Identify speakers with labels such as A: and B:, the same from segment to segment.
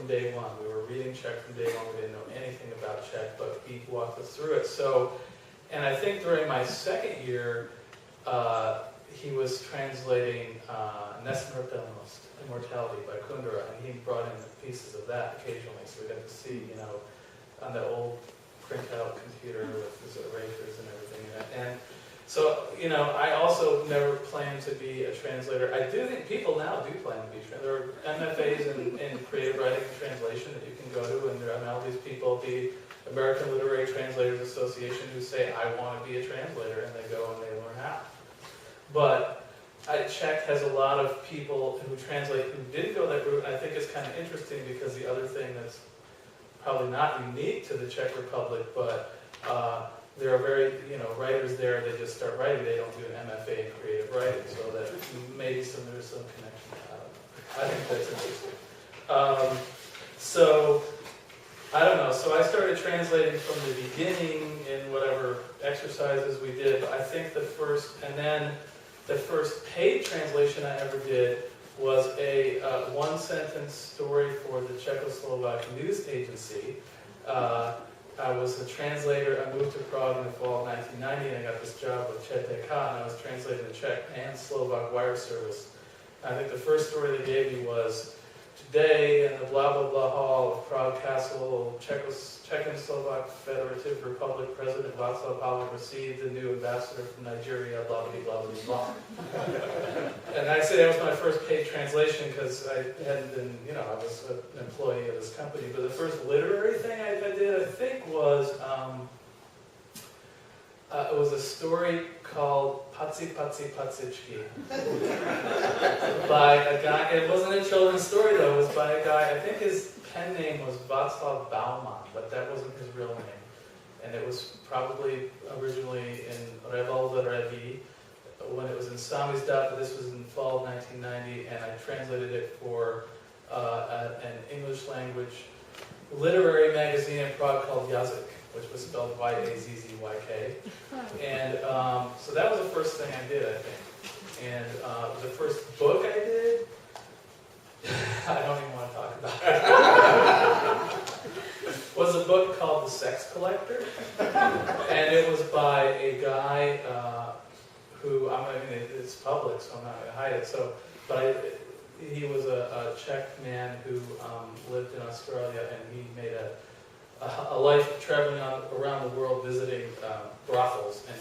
A: from day one. We were reading Czech from day one. We didn't know anything about Czech, but he walked us through it. So, and I think during my second year, he was translating Nesmrtelnost, Immortality by Kundera, and he brought in pieces of that occasionally, so we got to see, you know, on the old printout computer with his erasers and everything in it. And so, you know, I also never planned to be a translator. I do think people now do plan to be translators. There are MFAs in creative writing and translation that you can go to, and there are now these people, the American Literary Translators Association, who say, I want to be a translator, and they go and they learn how. But Czech has a lot of people who translate who didn't go that route, and I think it's kind of interesting because the other thing that's probably not unique to the Czech Republic, but there are very, you know, writers there, they just start writing, they don't do an MFA in creative writing, so that maybe there's some connection. I think that's interesting. So, I don't know, so I started translating from the beginning in whatever exercises we did, but I think the first paid translation I ever did was a one-sentence story for the Czechoslovak news agency. I was a translator. I moved to Prague in the fall of 1990, and I got this job with Czech-to-English, and I was translating the Czech and Slovak wire service. I think the first story they gave me was, today in the blah blah blah hall of Prague Castle, Czechoslovak Federative Republic President Václav Havel received the new ambassador from Nigeria, blah blah blah blah blah. And I say that was my first paid translation because I hadn't been, you know, I was an employee of this company. But the first literary thing I did, I think, was it was a story called Paci Paci Pacičky by a guy. It wasn't a children's story though. It was by a guy. I think his pen name was Václav Bauman, but that wasn't his real name. And it was probably originally in Revolver Revue when it was in Samizdat, but this was in fall of 1990, and I translated it for an English language literary magazine in Prague called Jazyk, which was spelled Y-A-Z-Z-Y-K. And so that was the first thing I did, I think. And the first book I did, I don't even want to talk about it, was a book called The Sex Collector. And it was by a guy who, it's public, so I'm not going to hide it. So, but he was a Czech man who lived in Australia, and he made a life traveling around the world visiting brothels, and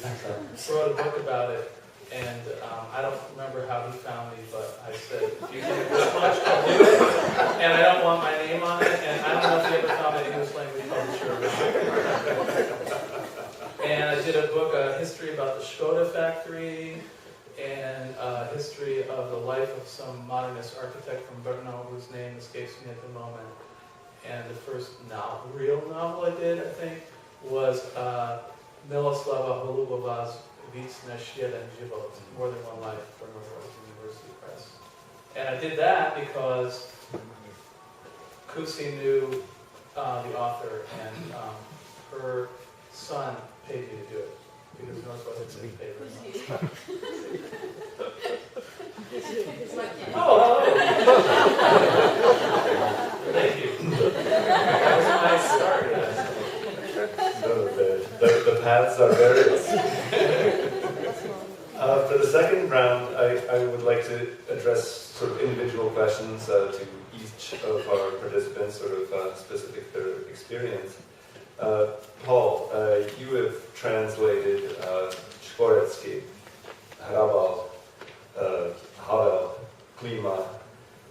A: he wrote a book about it. And I don't remember how he found me, but I said, if you give me this much, I'll do it. And I don't want my name on it, and I don't know if he ever found an English language publisher or not. And I did a book, a history about the Skoda factory, and a history of the life of some modernist architect from Brno, whose name escapes me at the moment. And the first real novel I did, I think, was Miloslava Holubova's Víc než jeden život, More Than One Life, for Northwestern University Press. And I did that because Kusi knew the author, and her son paid me to do it, because Northwestern didn't pay very much. Oh, thank you. That was a nice start, yes.
B: So the paths are various. For the second round, I would like to address sort of individual questions to each of our participants, sort of specific to their experience. Paul, you have translated Škvorecký, Hrabal, Havel, Klima.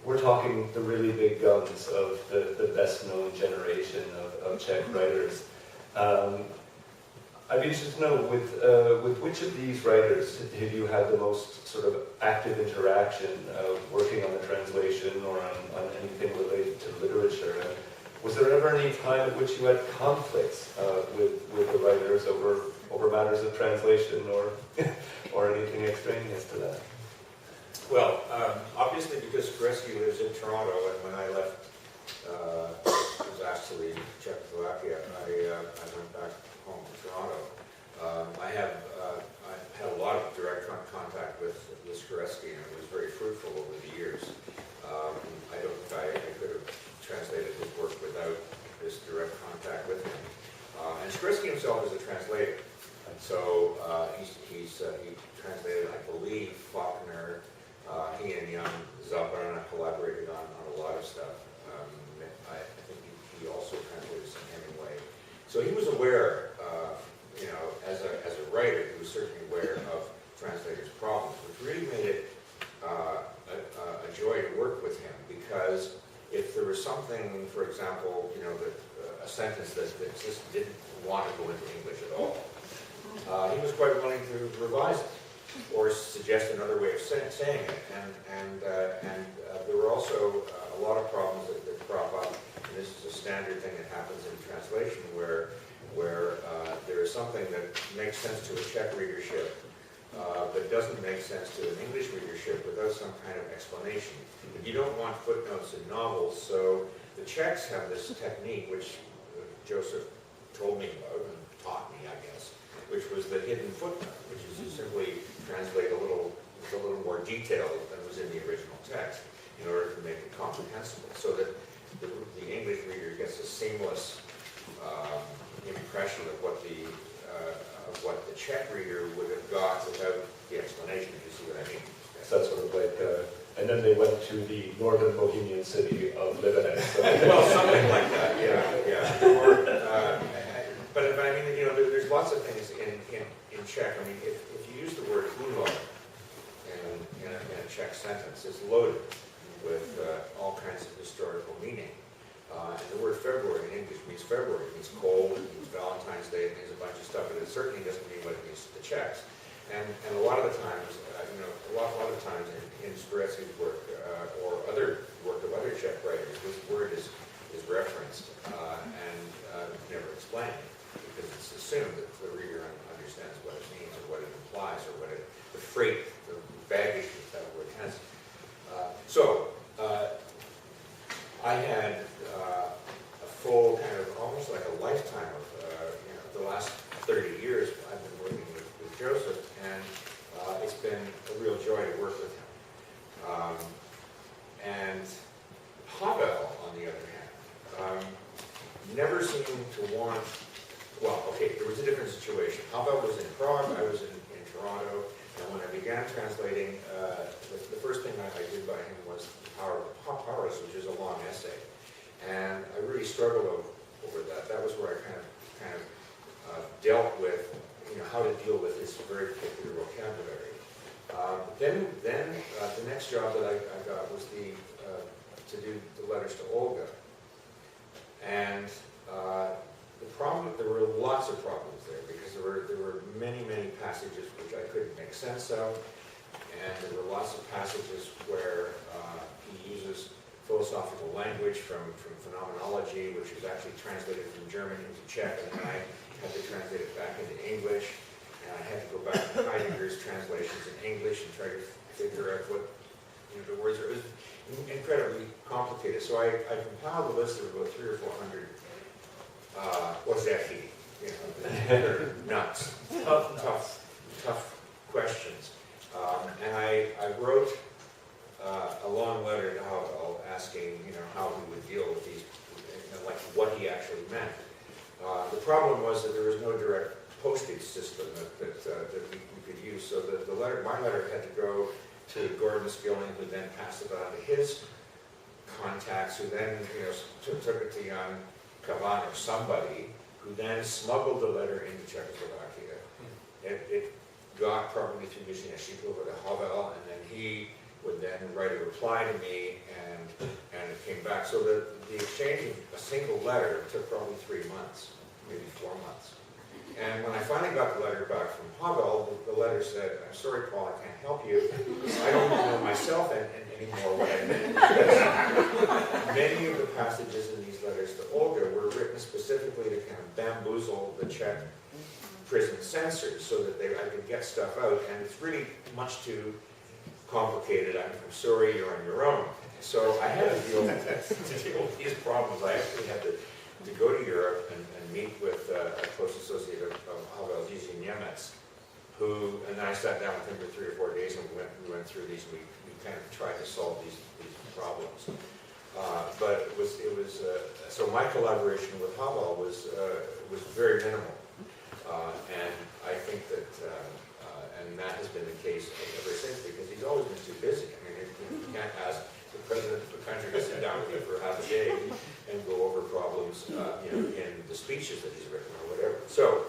B: We're talking the really big guns of the best-known generation of Czech writers. I'd be interested to know, with which of these writers have you had the most sort of active interaction working on the translation or on anything related to literature? And was there ever any time at which you had conflicts with the writers over matters of translation or anything extraneous to that?
C: Well, obviously because Škvorecký lives in Toronto, and when I left, I was asked to leave Czechoslovakia, I went back home to Toronto. I had a lot of direct contact with Škvorecký, and it was very fruitful over the years. I don't think I could have translated his himself as a translator. So he translated, I believe, Faulkner. He and young Zucker collaborated on a lot of stuff. I think he also translated some Hemingway. So he was aware, as a writer, he was certainly aware of translators' problems, which really made it a joy to work with him, because if there was something, for example, a sentence that just didn't want to go into English at all, he was quite willing to revise it or suggest another way of saying it. And there were also a lot of problems that crop up, and this is a standard thing that happens in translation, where there is something that makes sense to a Czech readership, but doesn't make sense to an English readership without some kind of explanation. You don't want footnotes in novels, so the Czechs have this technique, which Joseph told me about and taught me, I guess, which was the hidden footnote, which is you simply translate a little more detail than was in the original text in order to make it comprehensible, so that the English reader gets a seamless impression of what the Czech reader would have got without the explanation, if you see what I mean.
B: So that's sort of like, and then they went to the northern Bohemian city of Lebanon. So.
C: Well, something like that, yeah. Or, but I mean, there's lots of things in Czech. I mean, if you use the word únor in a Czech sentence, it's loaded with all kinds of historical meaning. And the word February in English means February. It means cold, it means Valentine's Day, it means a bunch of stuff, but it certainly doesn't mean what it means to the Czechs. And a lot of the times, a lot of times in Streletsky's work or other work of other Czech writers, this word is referenced and never explained, because it's assumed that the reader understands what it means or what it implies or what the freight, the baggage that word has. I had a full kind of almost like a lifetime of the last 30 years I've been working with Joseph, and it's been a real joy to work with him. And Havel, on the other hand, never seemed to want. Well, okay, there was a different situation. Havel was in Prague, I was in Toronto, and when I began translating, the first thing I did by him was Powers, which is a long essay. And I really struggled over that. That was where I kind of dealt with, how to deal with his very particular vocabulary. Then the next job that I got was to do the letters to Olga. And there were lots of problems there, because there were many passages which I couldn't make sense of, and there were lots of passages where he uses philosophical language from phenomenology, which is actually translated from German into Czech, and then I had to translate it back into English, and I had to go back to Heidegger's translations in English and try to figure out what the words are. It was incredibly complicated. So I compiled a list of about 300 or 400 they're nuts, tough questions. And I wrote a long letter to Havel asking, how he would deal with these, like what he actually meant. The problem was that there was no direct postage system that we could use. So my letter had to go to Gordon Skilling, who then passed it on to his contacts, who then took it to Jan Kavan or somebody, who then smuggled the letter into Czechoslovakia. It got probably through using a sheet over to Havel, and then he would then write a reply to me, and it came back. So the exchange of a single letter took probably 3 months, maybe 4 months. And when I finally got the letter back from Havel, the letter said, "I'm sorry, Paul, I can't help you. I don't even know myself anymore what I meant." Many of the passages in these letters to Olga were written specifically to kind of bamboozle the Czech prison censors so that I could get stuff out, and it's really much too complicated. I'm sorry, you're on your own. So I had to deal with these problems. I actually had to go to Europe and meet with a close associate of Havel, Nemec, and then I sat down with him for 3 or 4 days, and we went through these. We kind of tried to solve these problems. But it was so my collaboration with Havel was very minimal. And I think that, and that has been the case ever since, because he's always been too busy. I mean, you can't ask the president of the country to sit down with you for half a day and go over problems, in the speeches that he's written or whatever. So,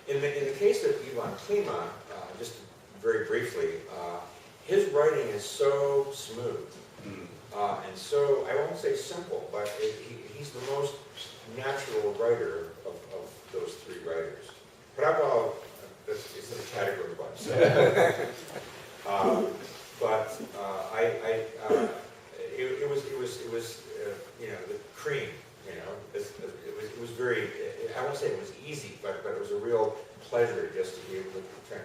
C: in the case of Ivan Klima, just very briefly, his writing is so smooth and so, I won't say simple, but he's the most natural writer of those three writers. Prabal is in the category by himself. But it was the cream. It was very. I won't say it was easy, but it was a real pleasure just to be able to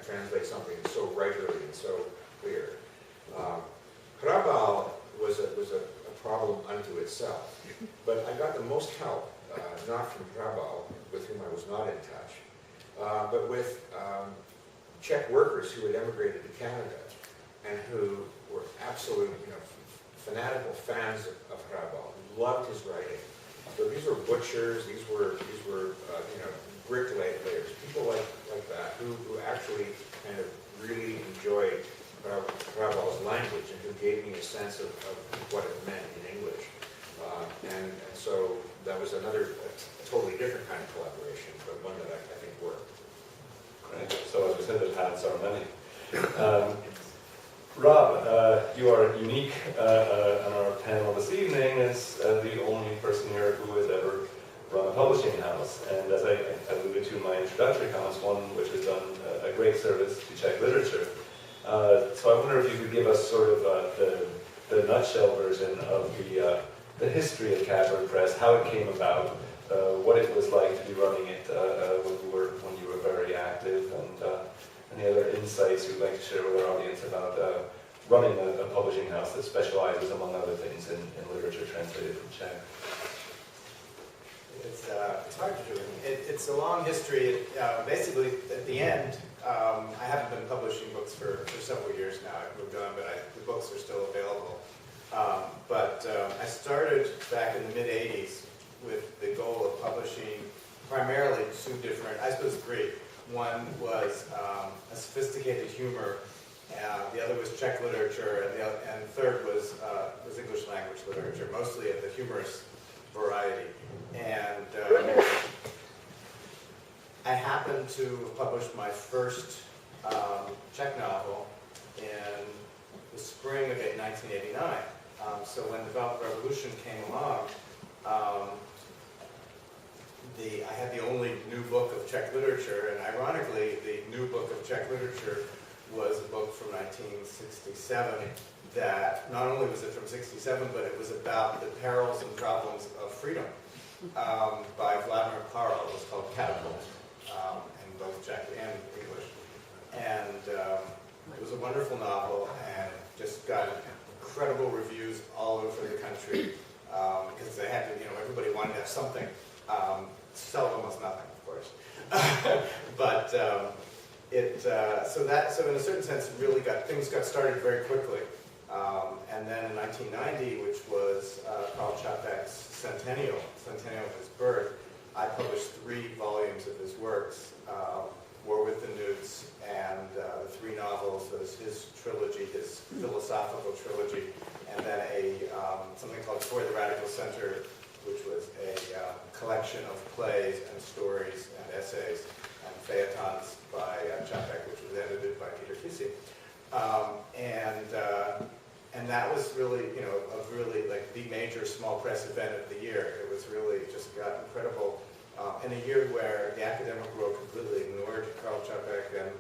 C: translate something so regularly and so clear. Prabal was a problem unto itself, but I got the most help not from Prabal, with whom I was not in touch, but with Czech workers who had emigrated to Canada and who were absolute, fanatical fans of Prabal, who loved his writing. So these were butchers, these were bricklayers, people like that, who actually kind of really enjoyed Prabal's language and who gave me a sense of what it meant in English. And so that was another totally different kind of collaboration, but one that I think worked.
B: Great. So as we said, the paths are many. Rob, you are unique on our panel this evening as the only person here who has ever run a publishing house. And as I alluded to in my introductory comments, one which has done a great service to Czech literature. So I wonder if you could give us sort of the nutshell version of the history of Cadbury Press, how it came about, what it was like to be running it when you were very active, and any other insights you'd like to share with our audience about running a publishing house that specializes, among other things, in literature translated from Czech.
D: It's hard to do. It's a long history. Basically, at the end, I haven't been publishing books for several years now. I've moved on, but the books are still available. But I started back in the mid-'80s with the goal of publishing primarily two different, I suppose three. One was a sophisticated humor, the other was Czech literature, and the third was English language literature, mostly of the humorous variety. And I happened to have published my first Czech novel in the spring of 1989. So when the Velvet Revolution came along, I had the only new book of Czech literature, and ironically, the new book of Czech literature was a book from 1967 that not only was it from 67, but it was about the perils and problems of freedom by Vladimir Parl. It was called Catapult in both Czech and English. And it was a wonderful novel and just got incredible reviews all over the country because they had to, everybody wanted to have something. Sell almost nothing, of course. But so in a certain sense, really things got started very quickly. And then in 1990, which was Karl Čapek's centennial of his birth, I published 3 volumes of his works, War with the Newts, and the 3 novels, his trilogy, his philosophical trilogy, and then something called For the Radical Center, which was a collection of plays and stories and essays and feuilletons by Čapek, which was edited by Peter Kissy. And that was really, really like the major small press event of the year. It was really just got incredible. In a year where the academic world completely ignored Karl Čapek and